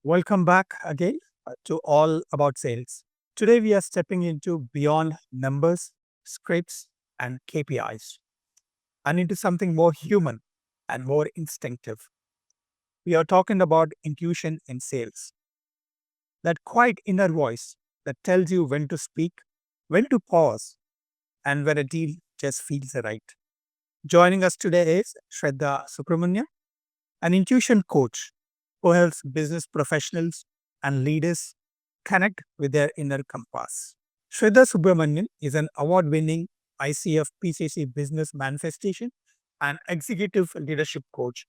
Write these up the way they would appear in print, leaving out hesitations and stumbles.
Welcome back again to All About Sales. Today we are stepping into beyond numbers, scripts, and KPIs and into something more human and more instinctive. We are talking about intuition in sales, that quiet inner voice that tells you when to speak, when to pause, and when a deal just feels right. Joining us today is Shraddha Subramanian, an intuition coach who helps business professionals and leaders connect with their inner compass. Shraddha Subramanian is an award winning ICF PCC business manifestation and executive leadership coach.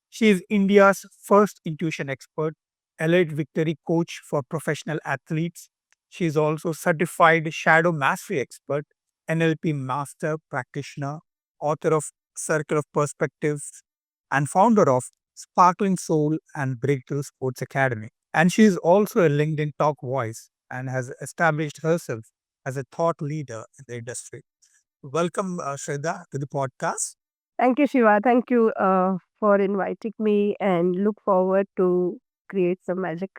She is India's first intuition expert, elite victory coach for professional athletes. She is also certified shadow mastery expert, NLP master practitioner, author of Circle of Perspectives, and founder of Sparkling Soul and Breakthrough Sports Academy. And she is also a LinkedIn talk voice and has established herself as a thought leader in the industry. Welcome, Shraddha, to the podcast. Thank you, Shiva. Thank you for inviting me and look forward to create some magic.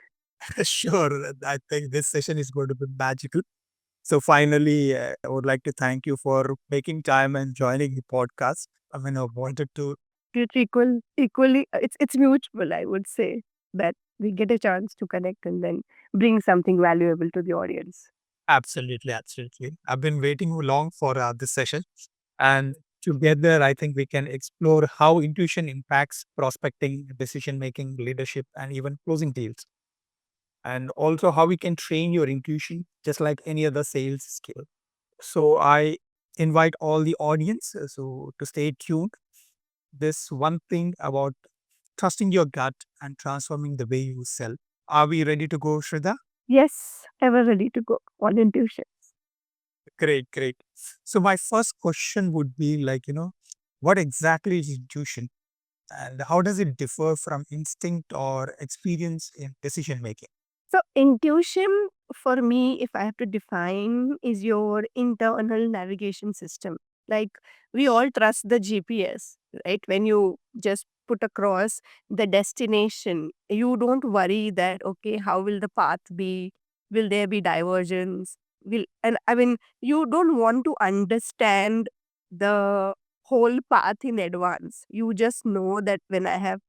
Sure, I think this session is going to be magical. So, finally, I would like to thank you for making time and joining the podcast. I mean, I wanted to. Equally, it's mutual, I would say, that we get a chance to connect and then bring something valuable to the audience. Absolutely, absolutely. I've been waiting long for this session. And together, I think we can explore how intuition impacts prospecting, decision making, leadership, and even closing deals. And also how we can train your intuition just like any other sales skill. So I invite all the audience to stay tuned. This one thing about trusting your gut and transforming the way you sell. Are we ready to go, Shraddha? Yes, ever ready to go on intuition. Great, great. So my first question would be like, what exactly is intuition and how does it differ from instinct or experience in decision making? So, intuition for me, if I have to define, is your internal navigation system. Like we all trust the GPS, right? When you just put across the destination, you don't worry that, okay, how will the path be? Will there be divergence? And I mean, you don't want to understand the whole path in advance. You just know that when I have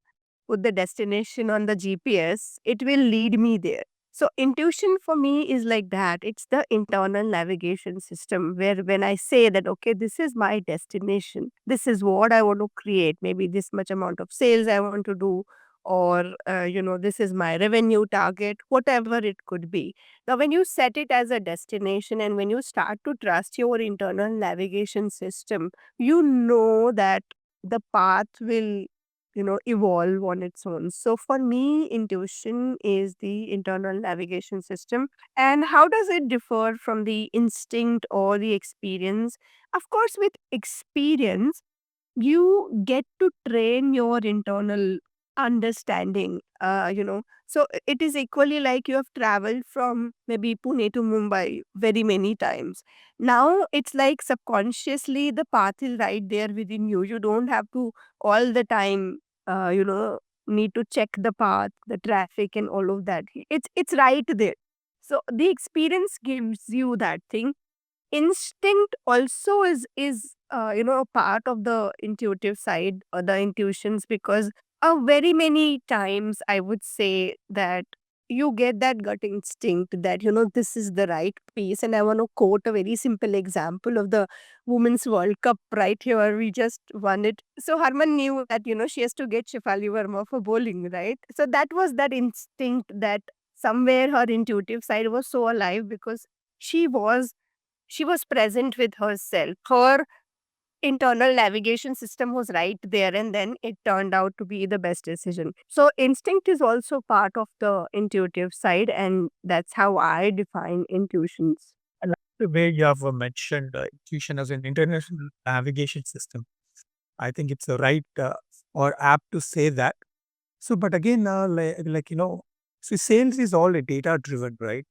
put the destination on the GPS, it will lead me there. So, intuition for me is like that. It's the internal navigation system where when I say that, okay, this is my destination, this is what I want to create, maybe this much amount of sales I want to do, or, this is my revenue target, whatever it could be. Now, when you set it as a destination and when you start to trust your internal navigation system, you know that the path will evolve on its own. So for me, intuition is the internal navigation system. And how does it differ from the instinct or the experience? Of course, with experience, you get to train your internal understanding. So it is equally like you have traveled from maybe Pune to Mumbai very many times. Now it's like subconsciously the path is right there within you. You don't have to all the time uh, you know need to check the path, the traffic, and all of that. It's right there. So the experience gives you that thing. Instinct also is a part of the intuitive side or the intuitions, because very many times I would say that you get that gut instinct that this is the right piece. And I want to quote a very simple example of the women's world cup right here. We just won it. So Harman knew that she has to get Shefali Verma for bowling, right? So that was that instinct, that somewhere her intuitive side was so alive because she was she was present with herself. Her internal navigation system was right there, and then it turned out to be the best decision. So, instinct is also part of the intuitive side, and that's how I define intuitions. I like the way you have mentioned intuition as an international navigation system. I think it's the right or apt to say that. So, but again, so sales is all data driven, right?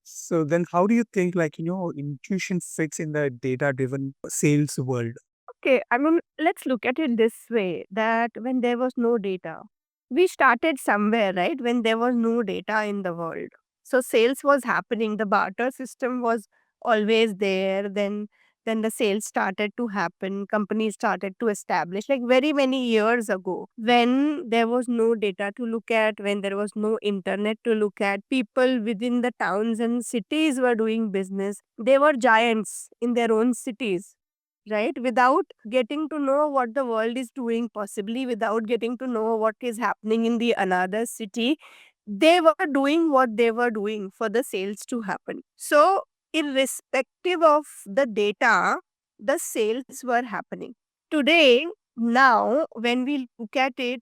So then how do you think intuition fits in the data driven sales world? Okay, I mean, let's look at it this way, that when there was no data, we started somewhere, right? When there was no data in the world. So sales was happening, the barter system was always there. Then the sales started to happen, companies started to establish like very many years ago, when there was no data to look at, when there was no internet to look at. People within the towns and cities were doing business. They were giants in their own cities, right? Without getting to know what the world is doing, possibly without getting to know what is happening in the another city, they were doing what they were doing for the sales to happen. So, irrespective of the data, the sales were happening. Today, now, when we look at it,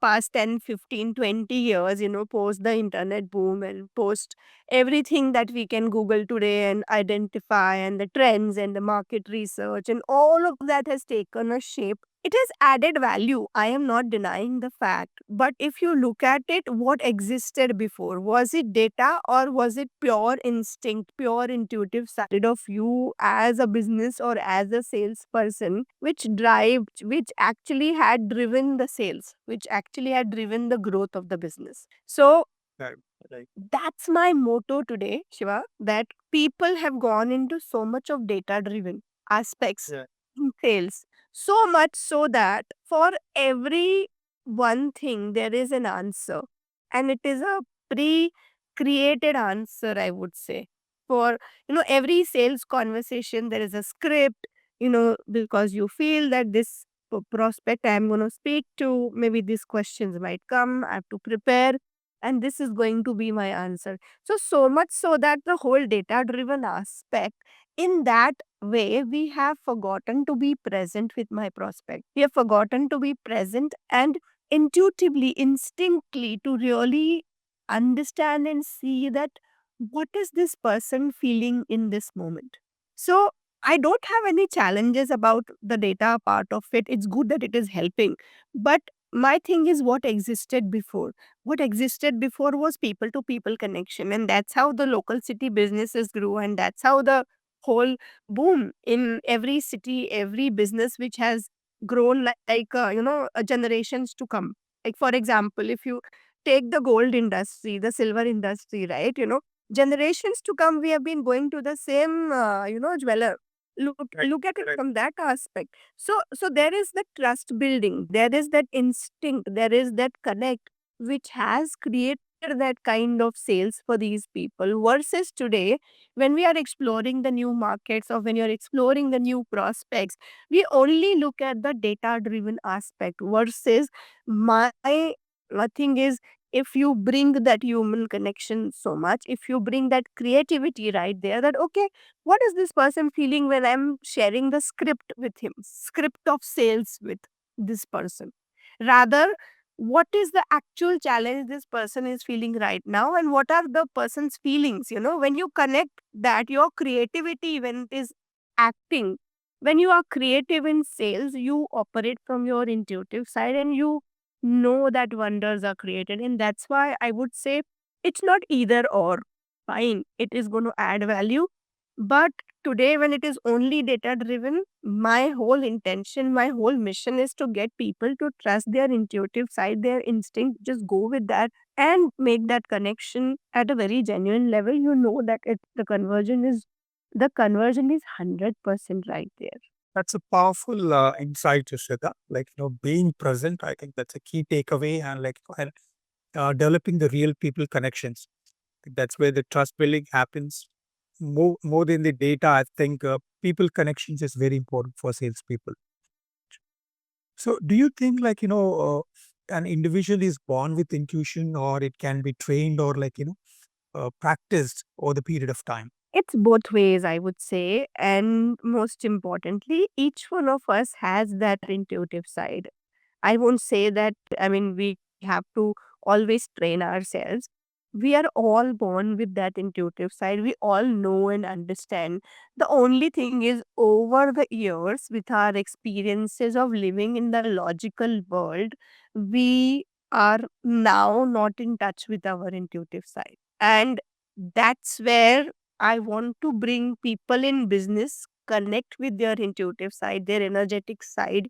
past 10, 15, 20 years, post the internet boom and post everything that we can Google today and identify, and the trends and the market research and all of that has taken a shape. It has added value. I am not denying the fact. But if you look at it, what existed before? Was it data or was it pure instinct, pure intuitive side of you as a business or as a salesperson, which actually had driven the sales, which actually had driven the growth of the business? So Right. Right. that's my motto today, Shiva, that people have gone into so much of data driven aspects Yeah. in sales. So much so that for every one thing, there is an answer. And it is a pre created answer, I would say. For, every sales conversation, there is a script, because you feel that this prospect I'm going to speak to, maybe these questions might come, I have to prepare, and this is going to be my answer. So much so that the whole data driven aspect, in that way, we have forgotten to be present with my prospect. We have forgotten to be present and intuitively, instinctively, to really understand and see that what is this person feeling in this moment. So I don't have any challenges about the data part of it. It's good that it is helping. But my thing is what existed before. What existed before was people to people connection, and that's how the local city businesses grew, and that's how the whole boom in every city, every business which has grown generations to come. Like for example, if you take the gold industry, the silver industry, right? Generations to come, we have been going to the same jeweler. Right. Look at it Right. from that aspect. So there is that trust building, there is that instinct, there is that connect, which has created that kind of sales for these people. Versus today, when we are exploring the new markets or when you're exploring the new prospects, we only look at the data driven aspect. Versus my thing is, if you bring that human connection so much, if you bring that creativity right there, that okay, what is this person feeling when I'm sharing the script with him, script of sales with this person? Rather, what is the actual challenge this person is feeling right now, and what are the person's feelings? When you connect that, your creativity, when it is acting, when you are creative in sales, you operate from your intuitive side and you know that wonders are created. And that's why I would say it's not either or. Fine, it is going to add value, but today, when it is only data driven, my whole intention, my whole mission is to get people to trust their intuitive side, their instinct, just go with that and make that connection at a very genuine level. You know that the conversion is 100% right there. That's a powerful insight, Shraddha. Being present, I think that's a key takeaway, and developing the real people connections. That's where the trust building happens. More than the data, I think people connections is very important for salespeople. So, do you think an individual is born with intuition, or it can be trained, or practiced over the period of time? It's both ways, I would say. And most importantly, each one of us has that intuitive side. I won't say that, I mean, we have to always train ourselves. We are all born with that intuitive side. We all know and understand. The only thing is, over the years, with our experiences of living in the logical world, we are now not in touch with our intuitive side. And that's where I want to bring people in business connect with their intuitive side, their energetic side,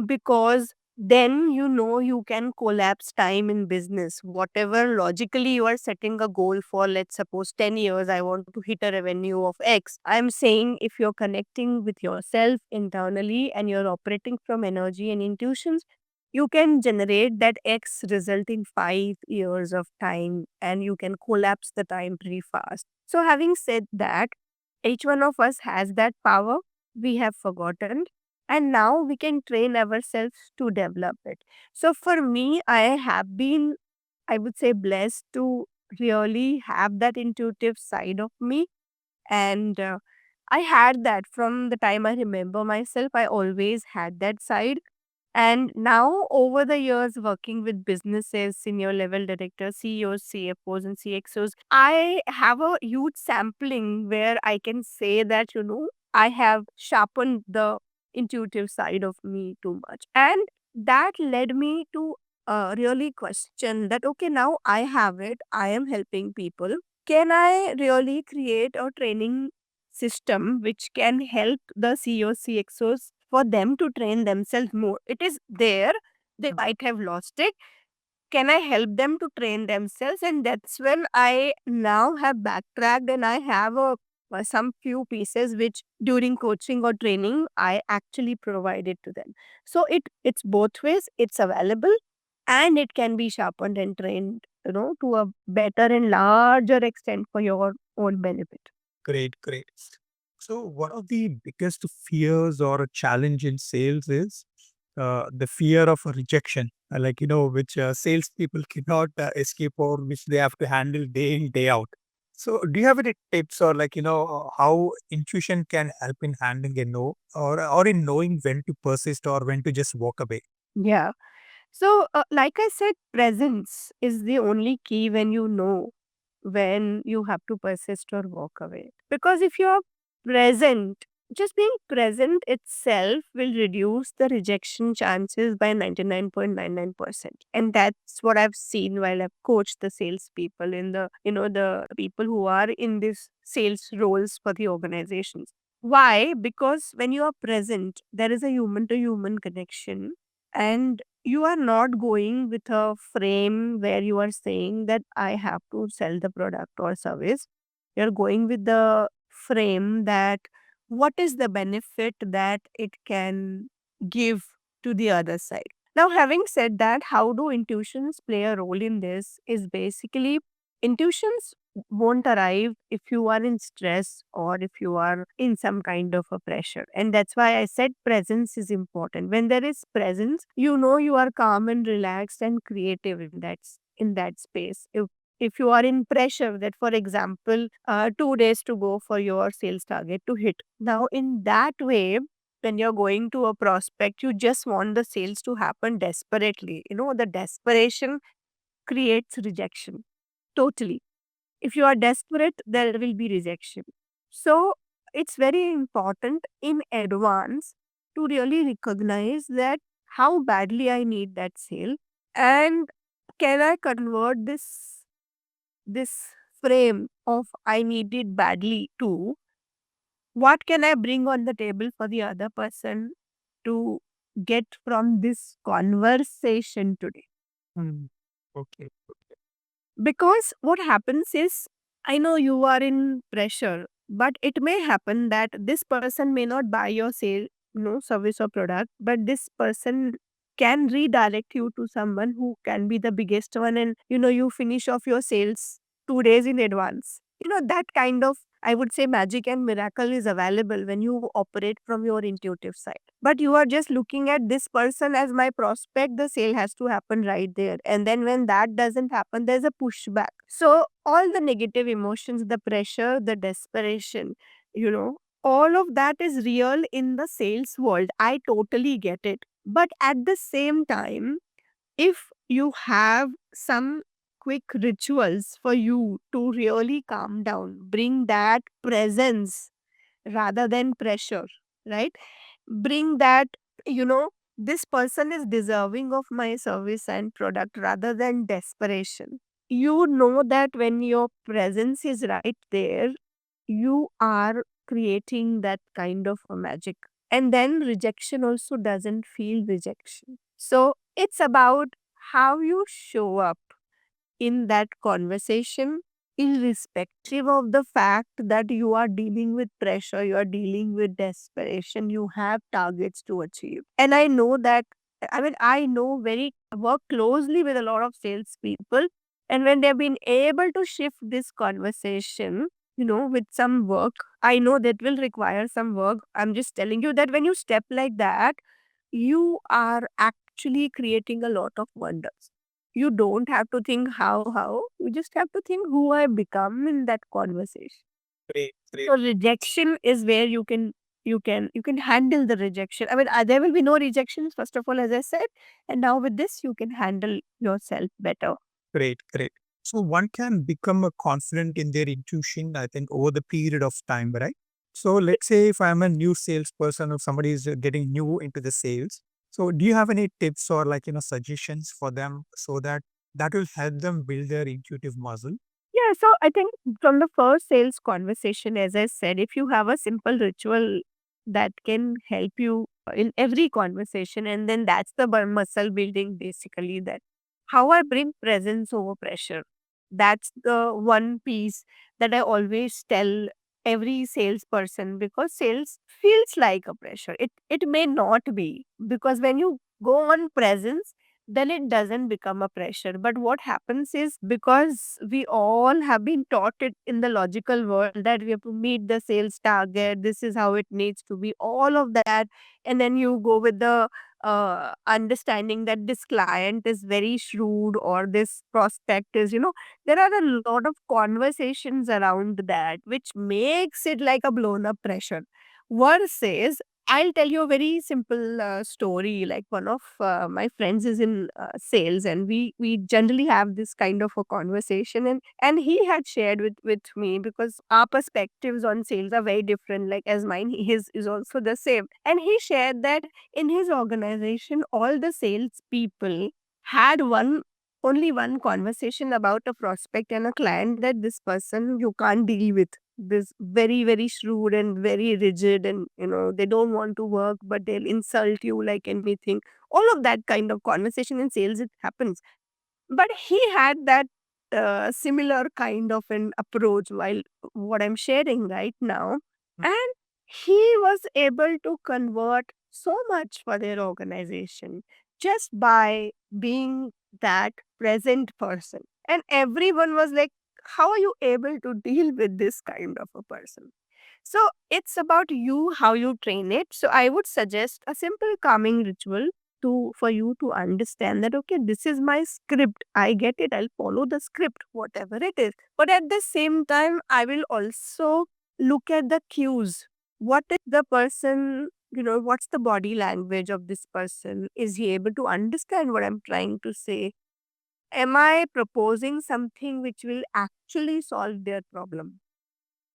because then you can collapse time in business. Whatever logically you are setting a goal for, let's suppose 10 years, I want to hit a revenue of X. I'm saying if you're connecting with yourself internally and you're operating from energy and intuitions, you can generate that X result in 5 years of time and you can collapse the time pretty fast. So, having said that, each one of us has that power. We have forgotten, and now we can train ourselves to develop it. So for me, I have been, I would say, blessed to really have that intuitive side of me. And I had that from the time I remember myself. I always had that side. And now, over the years, working with businesses, senior level directors, CEOs, CFOs, and CXOs, I have a huge sampling where I can say that, I have sharpened the intuitive side of me too much. And that led me to really question that, okay, now I have it, I am helping people. Can I really create a training system which can help the CEOs, CXOs for them to train themselves more? It is there, they might have lost it. Can I help them to train themselves? And that's when I now have backtracked and I have some few pieces which during coaching or training I actually provided to them. So it's both ways, it's available and it can be sharpened and trained, to a better and larger extent for your own benefit. Great, great. So, one of the biggest fears or a challenge in sales is the fear of a rejection, which salespeople cannot escape or which they have to handle day in, day out. So, do you have any tips or how intuition can help in handling a no or in knowing when to persist or when to just walk away? Yeah. So, like I said, presence is the only key when you have to persist or walk away. Because if you're present, just being present itself will reduce the rejection chances by 99.99%. And that's what I've seen while I've coached the salespeople in the people who are in these sales roles for the organizations. Why? Because when you are present, there is a human to human connection, and you are not going with a frame where you are saying that I have to sell the product or service. You're going with the frame that what is the benefit that it can give to the other side. Now, having said that, how do intuitions play a role in this? Is basically intuitions won't arrive if you are in stress or if you are in some kind of a pressure. And that's why I said presence is important. When there is presence, you are calm and relaxed and creative in that space. If you are in pressure, that for example 2 days to go for your sales target to hit, now in that way, when you're going to a prospect, you just want the sales to happen desperately. The desperation creates rejection. Totally. If you are desperate, there will be rejection. So it's very important in advance to really recognize that how badly I need that sale, and can I convert this frame of I need it badly to what can I bring on the table for the other person to get from this conversation today. Hmm. Okay. Because what happens is, I know you are in pressure, but it may happen that this person may not buy your service or product, but this person can redirect you to someone who can be the biggest one, and you finish off your sales 2 days in advance. That kind of, I would say, magic and miracle is available when you operate from your intuitive side. But you are just looking at this person as my prospect, the sale has to happen right there. And then when that doesn't happen, there's a pushback. So, all the negative emotions, the pressure, the desperation, all of that is real in the sales world. I totally get it. But at the same time, if you have some quick rituals for you to really calm down, bring that presence rather than pressure, right? Bring that, you know, this person is deserving of my service and product rather than desperation. You know that when your presence is right there, you are creating that kind of a magic. And then rejection also doesn't feel rejection. So it's about how you show up in that conversation, irrespective of the fact that you are dealing with pressure, you are dealing with desperation, you have targets to achieve. And I know that, I mean, I know very, work closely with a lot of salespeople. And when they've been able to shift this conversation, with some work, I know that will require some work. I'm just telling you that when you step like that, you are actually creating a lot of wonders. You don't have to think how. You just have to think who I become in that conversation. Great, great. So rejection is where you can handle the rejection. I mean, there will be no rejections, first of all, as I said. And now with this, you can handle yourself better. Great, great. So one can become a confident in their intuition, I think, over the period of time, right? So let's say if I'm a new salesperson or somebody is getting new into the sales. So do you have any tips or suggestions for them so that that will help them build their intuitive muscle? Yeah, so I think from the first sales conversation, as I said, if you have a simple ritual that can help you in every conversation, and then that's the muscle building basically, that how I bring presence over pressure. That's the one piece that I always tell every salesperson, because sales feels like a pressure. It may not be, because when you go on presence, then it doesn't become a pressure. But what happens is, because we all have been taught it in the logical world that we have to meet the sales target, this is how it needs to be, all of that. And then you go with the understanding that this client is very shrewd, or this prospect is, there are a lot of conversations around that, which makes it like a blown up pressure. Versus, I'll tell you a very simple story. Like, one of my friends is in sales, and we generally have this kind of a conversation. And he had shared with me, because our perspectives on sales are very different. Like, as mine, his is also the same. And he shared that in his organization, all the sales people had only one conversation about a prospect and a client, that this person you can't deal with, this very very shrewd and very rigid, and they don't want to work, but they'll insult you like anything. All of that kind of conversation in sales, it happens. But he had that similar kind of an approach while what I'm sharing right now. And he was able to convert so much for their organization just by being that present person. And everyone was like, how are you able to deal with this kind of a person? So it's about you, how you train it. So I would suggest a simple calming ritual to for you to understand that, okay, this is my script. I get it. I'll follow the script, whatever it is. But at the same time, I will also look at the cues. What is the person, what's the body language of this person? Is he able to understand what I'm trying to say? Am I proposing something which will actually solve their problem?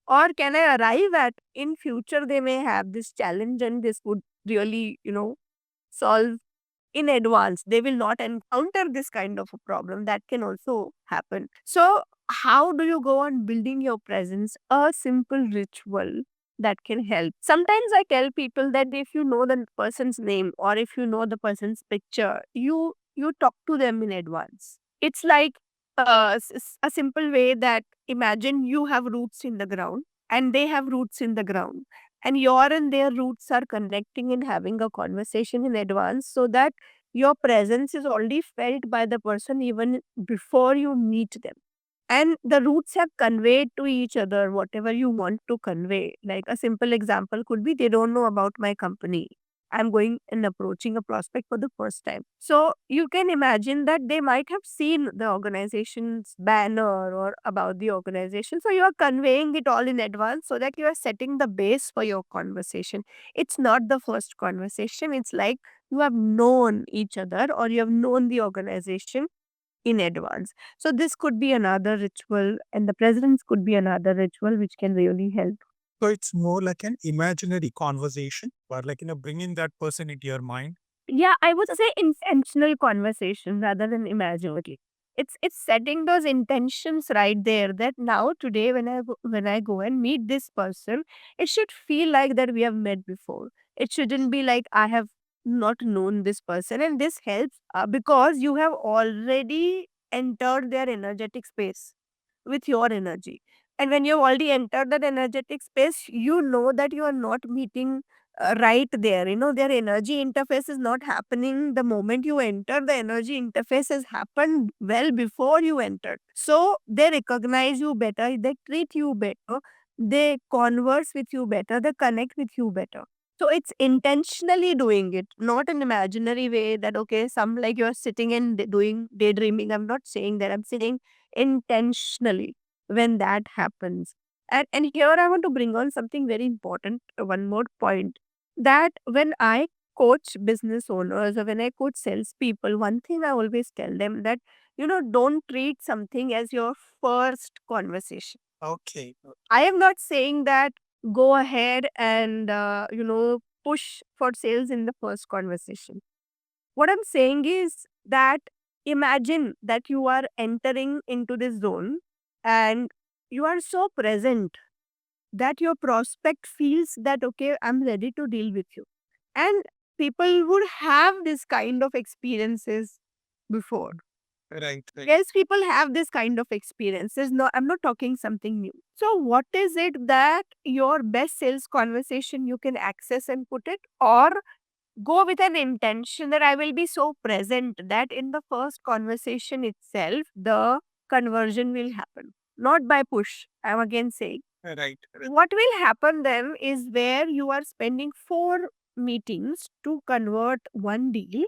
Or can I arrive at, in future they may have this challenge, and this would really, solve in advance. They will not encounter this kind of a problem. That can also happen. So how do you go on building your presence? A simple ritual that can help. Sometimes I tell people that if you know the person's name, or if you know the person's picture, you talk to them in advance. It's like a simple way that, imagine you have roots in the ground and they have roots in the ground, and your and their roots are connecting and having a conversation in advance, so that your presence is already felt by the person even before you meet them. And the roots have conveyed to each other whatever you want to convey. Like, a simple example could be, they don't know about my company. I'm going and approaching a prospect for the first time. So you can imagine that they might have seen the organization's banner or about the organization. So you are conveying it all in advance, so that you are setting the base for your conversation. It's not the first conversation. It's like you have known each other, or you have known the organization in advance. So this could be another ritual, and the presidents could be another ritual which can really help. So it's more like an imaginary conversation, but bringing that person into your mind. Yeah, I would say intentional conversation rather than imaginary. It's setting those intentions right there, that now today when I go and meet this person, it should feel like that we have met before. It shouldn't be like I have not known this person, and this helps because you have already entered their energetic space with your energy. And when you've already entered that energetic space, you know that you are not meeting right there. Their energy interface is not happening the moment you enter. The energy interface has happened well before you entered. So they recognize you better, they treat you better, they converse with you better, they connect with you better. So it's intentionally doing it, not an imaginary way that, okay, some like you're sitting and doing daydreaming. I'm not saying that. I'm saying intentionally when that happens. And here I want to bring on something very important, one more point, that when I coach business owners or when I coach salespeople, one thing I always tell them that, don't treat something as your first conversation. Okay. I am not saying that go ahead and, push for sales in the first conversation. What I'm saying is that imagine that you are entering into this zone and you are so present that your prospect feels that, okay, I'm ready to deal with you. And people would have this kind of experiences before. Right, right. Yes, people have this kind of experiences. No, I'm not talking something new. So, what is it that your best sales conversation you can access and put it, or go with an intention that I will be so present that in the first conversation itself, the conversion will happen, not by push. I'm again saying. Right. What will happen then is where you are spending 4 meetings to convert one deal,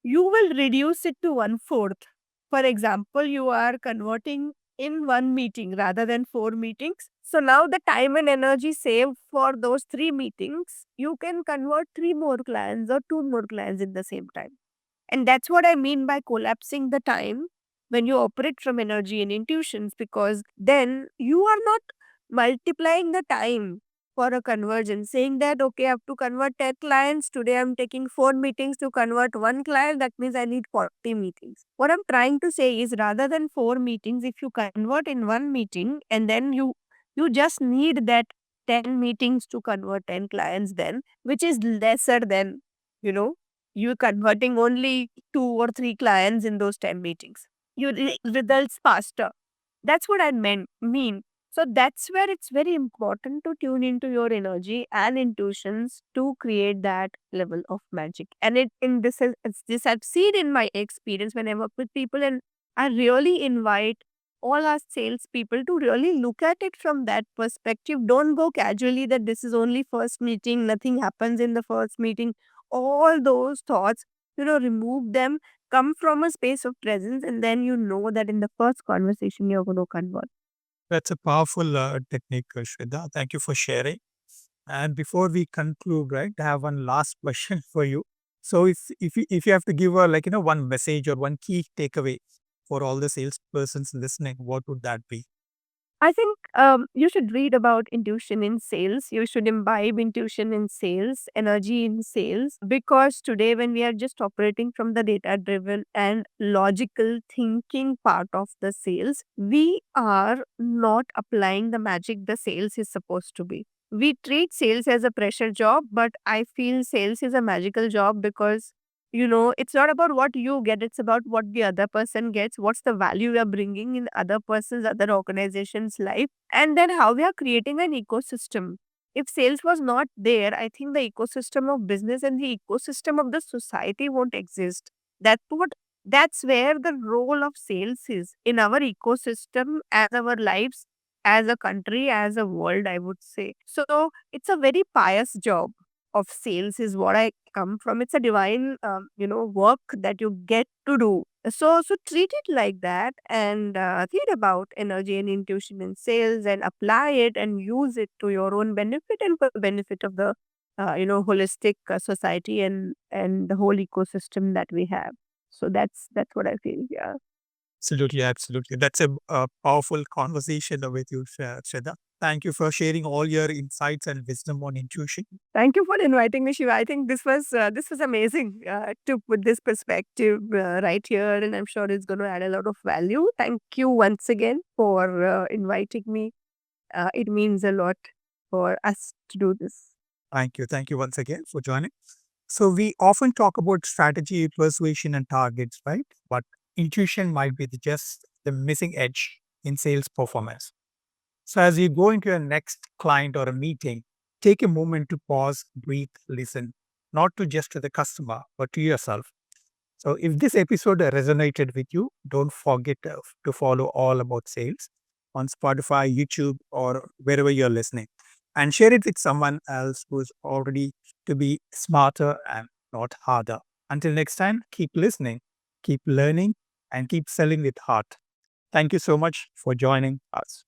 you will reduce it to one fourth. For example, you are converting in one meeting rather than 4 meetings. So now the time and energy saved for those 3 meetings, you can convert 3 more clients or 2 more clients in the same time. And that's what I mean by collapsing the time when you operate from energy and intuitions, because then you are not multiplying the time for a conversion, saying that, okay, I have to convert 10 clients. Today I'm taking 4 meetings to convert one client. That means I need 40 meetings. What I'm trying to say is rather than 4 meetings, if you convert in one meeting and then you just need that 10 meetings to convert 10 clients, then which is lesser than, you know, you converting only 2 or 3 clients in those 10 meetings. You results faster. That's what I mean. So that's where it's very important to tune into your energy and intuitions to create that level of magic. And this I've seen in my experience when I work with people, and I really invite all our salespeople to really look at it from that perspective. Don't go casually that this is only first meeting, nothing happens in the first meeting. All those thoughts, remove them, come from a space of presence, and then you know that in the first conversation you're going to convert. That's a powerful technique, Shraddha. Thank you for sharing. And before we conclude, right, I have one last question for you. So, if you have to give a one message or one key takeaway for all the salespersons listening, what would that be? I think you should read about intuition in sales. You should imbibe intuition in sales, energy in sales, because today, when we are just operating from the data driven and logical thinking part of the sales, we are not applying the magic the sales is supposed to be. We treat sales as a pressure job, but I feel sales is a magical job because it's not about what you get, it's about what the other person gets, what's the value we are bringing in other person's, other organization's life, and then how we are creating an ecosystem. If sales was not there, I think the ecosystem of business and the ecosystem of the society won't exist. That's where the role of sales is in our ecosystem, as our lives, as a country, as a world, I would say. So it's a very pious job of sales is what I come from. It's a divine, work that you get to do. So treat it like that, and think about energy and intuition in sales and apply it and use it to your own benefit and for the benefit of the, holistic society and the whole ecosystem that we have. So that's what I feel. Yeah. Absolutely, absolutely. That's a powerful conversation with you, Shraddha. Thank you for sharing all your insights and wisdom on intuition. Thank you for inviting me, Shiva. I think this was amazing to put this perspective right here, and I'm sure it's going to add a lot of value. Thank you once again for inviting me. It means a lot for us to do this. Thank you. Thank you once again for joining. So we often talk about strategy, persuasion, and targets, right? But intuition might be just the missing edge in sales performance. So as you go into your next client or a meeting, take a moment to pause, breathe, listen, not to just to the customer, but to yourself. So if this episode resonated with you, don't forget to follow All About Sales on Spotify, YouTube, or wherever you're listening, and share it with someone else who's already to be smarter and not harder. Until next time, keep listening, keep learning, and keep selling with heart. Thank you so much for joining us.